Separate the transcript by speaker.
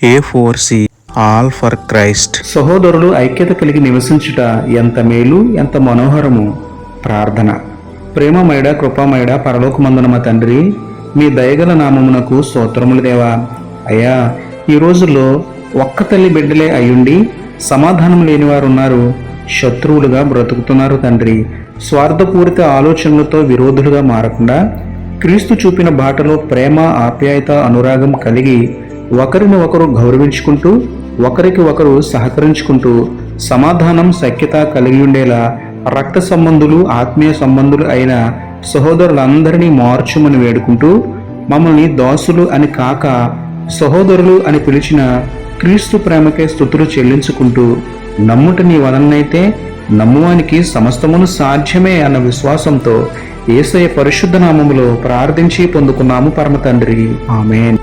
Speaker 1: A4C all for Christ.
Speaker 2: సహోదరులు ఐక్యత కలిగి నివసించుట ఎంత మేలు, ఎంత మనోహరము. ప్రార్థన. ప్రేమమయుడ, కృపామయుడ, పరలోకమందున మా తండ్రి, మీ దయగల నామమునకు స్తోత్రములు దేవా. అయ్యా, ఈ రోజుల్లో ఒక్క తల్లి బిడ్డలే అయ్యుండి సమాధానం లేని వారు ఉన్నారు. శత్రువులుగా బ్రతుకుతున్నారు తండ్రి. స్వార్థపూరిత ఆలోచనలతో విరోధులుగా మారకుండా క్రీస్తు చూపిన బాటలో ప్రేమ, ఆప్యాయత, అనురాగం కలిగి ఒకరిని ఒకరు గౌరవించుకుంటూ ఒకరికి ఒకరు సహకరించుకుంటూ సమాధానం, సఖ్యత కలిగి ఉండేలా రక్త సంబంధులు, ఆత్మీయ సంబంధులు అయిన సహోదరులందరినీ మార్చుమని వేడుకుంటూ మమ్మల్ని దాసులు అని కాక సహోదరులు అని పిలిచిన క్రీస్తు ప్రేమకే స్తుతులు చెల్లించుకుంటూ నమ్ముట నీ వలనైతే నమ్మువానికి సమస్తమును సాధ్యమే అన్న విశ్వాసంతో యేసయ్య పరిశుద్ధ నామములో ప్రార్థించి పొందుకున్నాము పరమ తండ్రి. ఆమేన్.